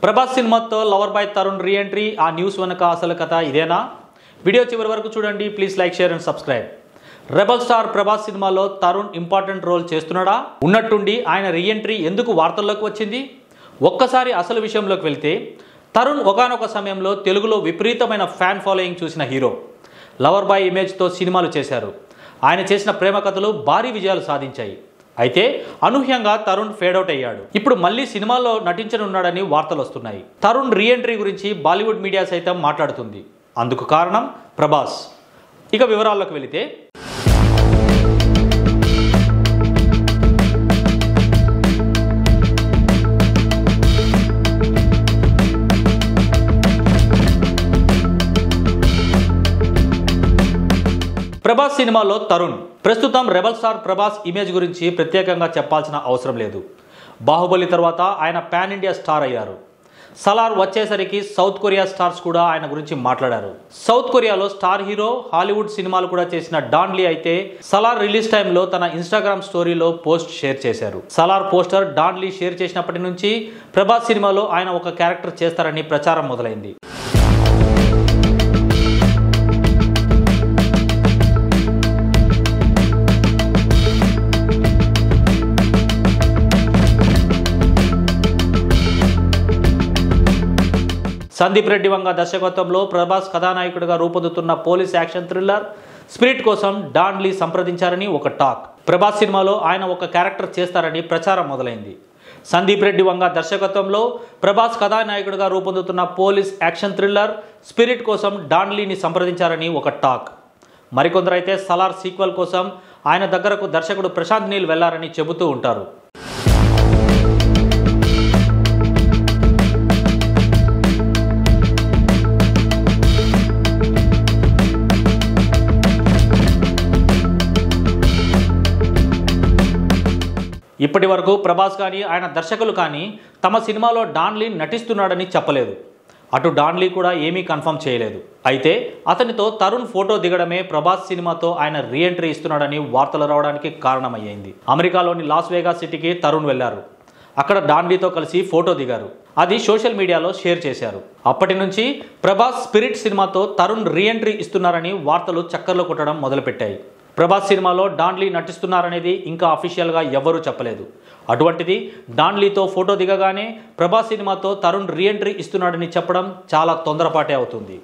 ప్రభాస్ సినిమాతో lover boy Tarun re entry, ఆ news వెనుక అసలు కథ ఇదేనా? వీడియో చివరి వరకు చూడండి. Please like, share and subscribe. Rebel star Prabhas సినిమాలో తరుణ్ ఇంపార్టెంట్ రోల్ చేస్తున్నాడా? ఉన్నట్టుండి ఆయన రీ ఎంట్రీ ఎందుకు వార్తల్లోకి వచ్చింది? ఒక్కసారి అసలు విషయంలోకి వెళ్తే, తరుణ్ ఒకానొక సమయంలో తెలుగులో విపరీతమైన ఫ్యాన్ ఫాలోయింగ్ చూసిన హీరో. లవర్ బాయ్ ఇమేజ్తో సినిమాలు చేశారు. ఆయన చేసిన ప్రేమ కథలు భారీ విజయాలు సాధించాయి. అయితే అనూహ్యంగా తరుణ్ ఫేడౌట్ అయ్యాడు. ఇప్పుడు మళ్ళీ సినిమాల్లో నటించనున్నాడని వార్తలు వస్తున్నాయి. తరుణ్ రీ ఎంట్రీ గురించి బాలీవుడ్ మీడియా సైతం మాట్లాడుతుంది. అందుకు కారణం ప్రభాస్. ఇక వివరాల్లోకి వెళితే, ప్రభాస్ సినిమాలో తరుణ్. ప్రస్తుతం రెబల్ స్టార్ ప్రభాస్ ఇమేజ్ గురించి ప్రత్యేకంగా చెప్పాల్సిన అవసరం లేదు. బాహుబలి తర్వాత ఆయన పాన్ ఇండియా స్టార్ అయ్యారు. సలార్ వచ్చేసరికి సౌత్ కొరియా స్టార్స్ కూడా ఆయన గురించి మాట్లాడారు. సౌత్ కొరియాలో స్టార్ హీరో, హాలీవుడ్ సినిమాలు కూడా చేసిన డాన్ లీ అయితే సలార్ రిలీజ్ టైంలో తన ఇన్స్టాగ్రామ్ స్టోరీలో పోస్ట్ షేర్ చేశారు. Salaar poster Don Lee share చేసినప్పటి నుంచి ప్రభాస్ సినిమాలో ఆయన ఒక క్యారెక్టర్ చేస్తారని ప్రచారం మొదలైంది. సందీప్ రెడ్డి వంగ దర్శకత్వంలో ప్రభాస్ కథానాయకుడిగా రూపొందుతున్న పోలీస్ యాక్షన్ థ్రిల్లర్ స్పిరిట్ కోసం డాన్ లీ సంప్రదించారని ఒక టాక్. ప్రభాస్ సినిమాలో ఆయన ఒక క్యారెక్టర్ చేస్తారని ప్రచారం మొదలైంది. సందీప్ రెడ్డి వంగ దర్శకత్వంలో ప్రభాస్ కథానాయకుడిగా రూపొందుతున్న పోలీస్ యాక్షన్ థ్రిల్లర్ స్పిరిట్ కోసం డాన్ లీని సంప్రదించారని ఒక టాక్. మరికొందరైతే సలార్ సీక్వెల్ కోసం ఆయన దగ్గరకు దర్శకుడు ప్రశాంత్ నీల్ వెళ్లారని చెబుతూ ఉంటారు. ఇప్పటి వరకు ప్రభాస్ కానీ ఆయన దర్శకులు కానీ తమ సినిమాలో డాన్ లీ నటిస్తున్నాడని చెప్పలేదు. అటు డాన్ లీ కూడా ఏమీ కన్ఫర్మ్ చేయలేదు. అయితే అతనితో తరుణ్ ఫోటో దిగడమే ప్రభాస్ సినిమాతో ఆయన రీ ఎంట్రీ ఇస్తున్నాడని వార్తలు రావడానికి కారణమయ్యింది. అమెరికాలోని లాస్ వేగాస్ సిటీకి తరుణ్ వెళ్లారు. అక్కడ డాన్ లీతో కలిసి ఫోటో దిగారు. అది సోషల్ మీడియాలో షేర్ చేశారు. అప్పటి నుంచి ప్రభాస్ స్పిరిట్ సినిమాతో తరుణ్ రీ ఎంట్రీ ఇస్తున్నారని వార్తలు చక్కర్లు కొట్టడం మొదలుపెట్టాయి. ప్రభాస్ సినిమాలో డాన్ లీ నటిస్తున్నారనేది ఇంకా అఫీషియల్గా ఎవ్వరూ చెప్పలేదు. అటువంటిది డాన్ లీతో ఫోటో దిగగానే ప్రభాస్ సినిమాతో తరుణ్ రీ ఎంట్రీ ఇస్తున్నాడని చెప్పడం చాలా తొందరపాటే అవుతుంది.